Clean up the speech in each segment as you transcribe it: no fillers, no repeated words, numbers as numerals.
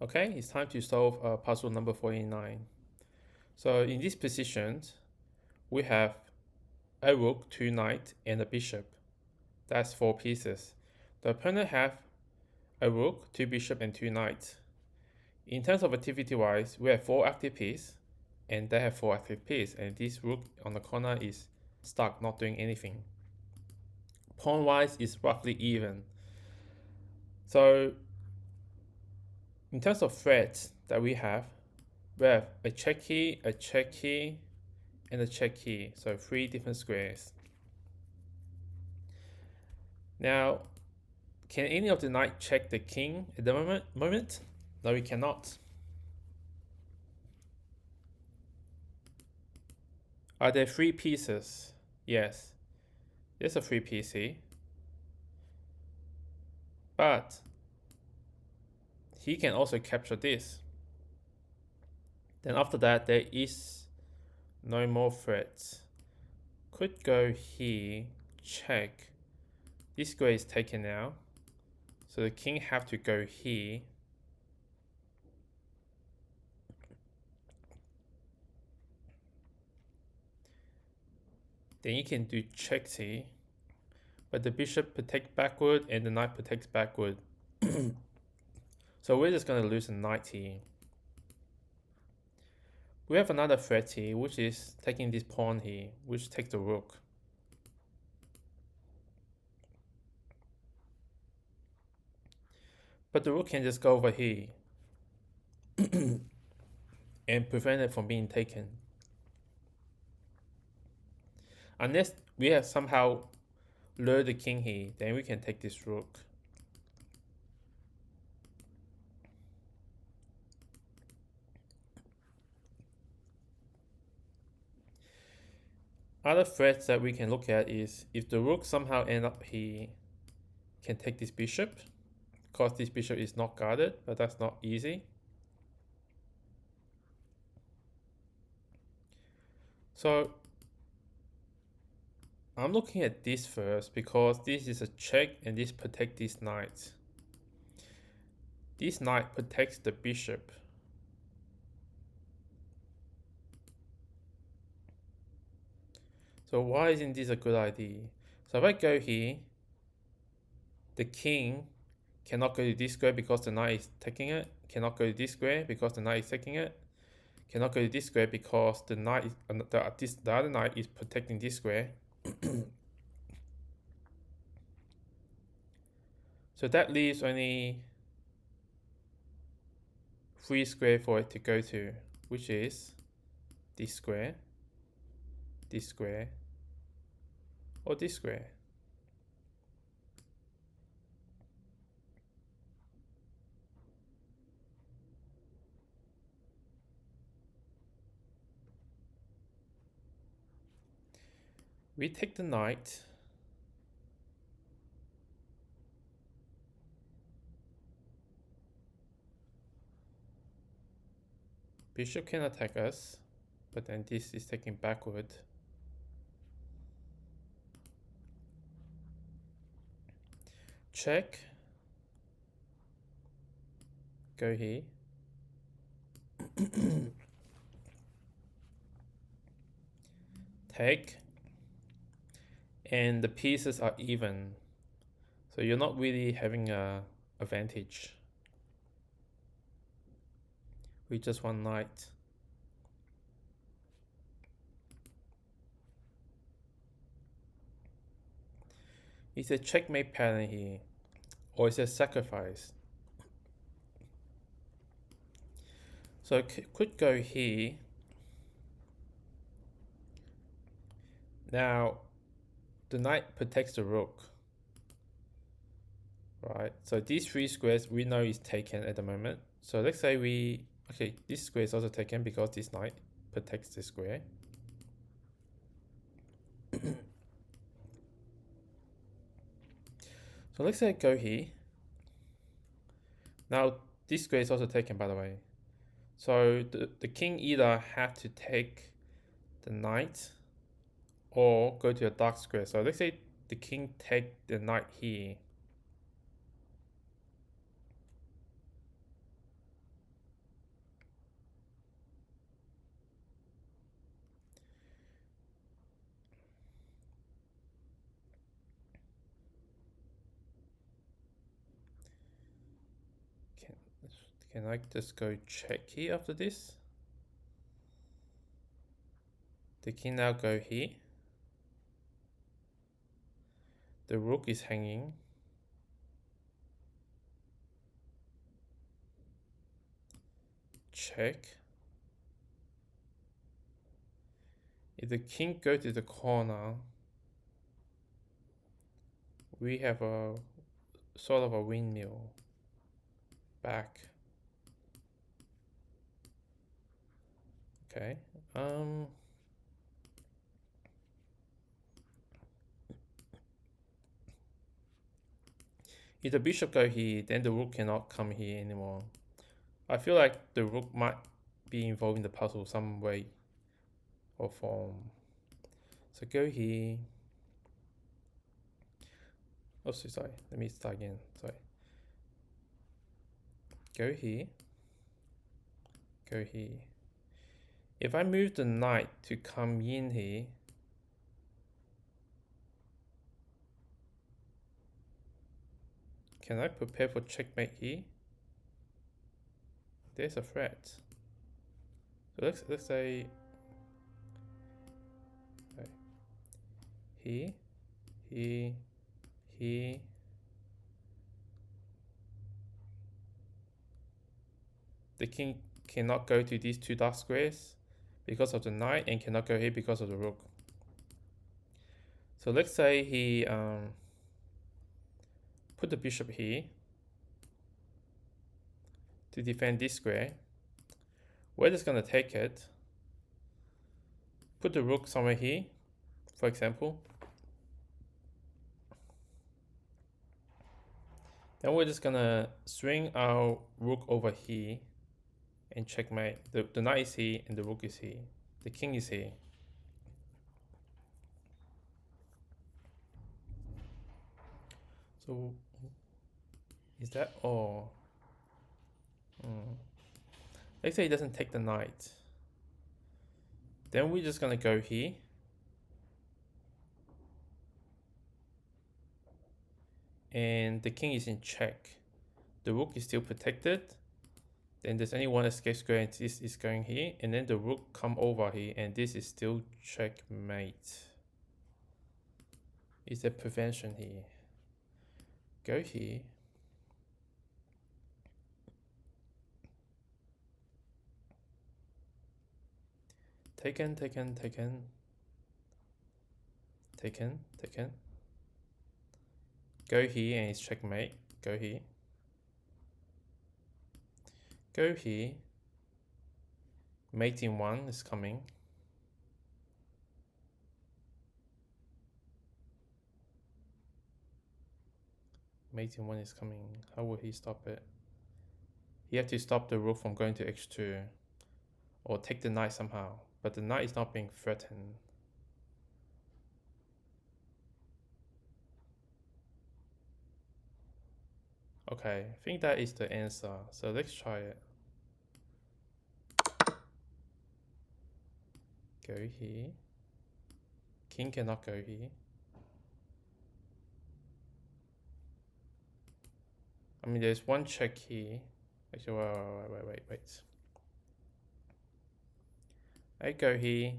Okay, it's time to solve puzzle number 49. So in this position, we have a rook, two knights, and a bishop. That's four pieces. The opponent have a rook, two bishop, and two knights. In terms of activity-wise, we have four active pieces, and they have four active pieces, and this rook on the corner is stuck, not doing anything. Pawn-wise is roughly even. So in terms of threats that we have a check key, a check key, and a check key. So three different squares. Now, can any of the knight check the king at the moment? No, we cannot. Are there three pieces? Yes, there's a free piece here. But he can also capture this. Then after that, there is no more threats. Could go here, check. This square is taken now. So the king have to go here. Then you can do check here. But the bishop protects backward and the knight protects backward. So we're just going to lose a knight here. We have another threat here, which is taking this pawn here, which takes the rook. But the rook can just go over here and prevent it from being taken. Unless we have somehow lured the king here, then we can take this rook. Other threats that we can look at is if the rook somehow end up here, can take this bishop. Because this bishop is not guarded, but that's not easy. So I'm looking at this first because this is a check and this protects this knight. This knight protects the bishop. So why isn't this a good idea? So if I go here, the king cannot go to this square because the knight is taking it. Cannot go to this square because the knight is taking it. Cannot go to this square because the knight is, the other knight is protecting this square. So that leaves only three square for it to go to, which is this square, or this square. We take the knight. Bishop can attack us, but then this is taken backward. Check. Go here. Take. And the pieces are even. So you're not really having a advantage. We just one knight. Is a checkmate pattern here, or is it sacrifice? So could go here. Now, the knight protects the rook. Right, so these three squares we know is taken at the moment. So let's say okay, this square is also taken because this knight protects this square. So let's say I go here. Now this square is also taken, by the way. So the king either have to take the knight or go to a dark square. So let's say the king take the knight here. Can I just go check here after this? The king now go here. The rook is hanging. Check. If the king go to the corner, we have a sort of a windmill back. Okay. If the bishop go here, then the rook cannot come here anymore. I feel like the rook might be involved in the puzzle some way or form. So go here. Oh, sorry. Let me start again. Sorry. Go here. Go here. If I move the knight to come in here, can I prepare for checkmate here? There's a threat. So let's say here, here, here. The king cannot go to these two dark squares because of the knight, and cannot go here because of the rook. So let's say he put the bishop here to defend this square. We're just gonna take it, put the rook somewhere here, for example. Then we're just gonna swing our rook over here and checkmate. The knight is here and the rook is here. The king is here. So is that all? Let's say he doesn't take the knight. Then we're just gonna go here. And the king is in check. The rook is still protected. Then there's only one escape square, and this is going here. And then the rook come over here, and this is still checkmate. Is there prevention here? Go here. Taken, taken, taken. Taken, taken. Go here and it's checkmate. Go here. Go here. Mate in 1 is coming. Mate in 1 is coming. How will he stop it? He have to stop the rook from going to h2. Or take the knight somehow. But the knight is not being threatened. Okay, I think that is the answer. So let's try it. Go here. King cannot go here. I mean, there's one check here. Actually, wait. I go here.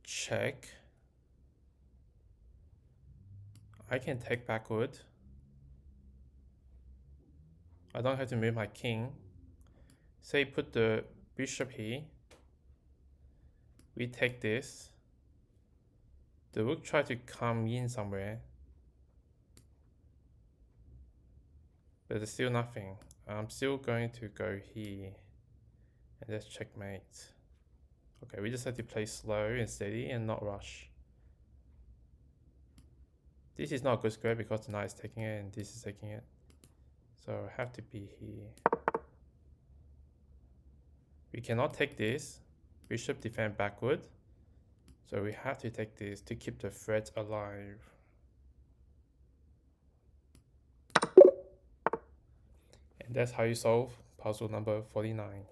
Check. I can take backward. I don't have to move my king. Say put the bishop here. We take this. The rook try to come in somewhere. But there's still nothing. I'm still going to go here. And that's checkmate. Okay, we just have to play slow and steady and not rush. This is not a good square because the knight is taking it and this is taking it. So I have to be here. We cannot take this. Bishop defend backward. So we have to take this to keep the threat alive. And that's how you solve puzzle number 49.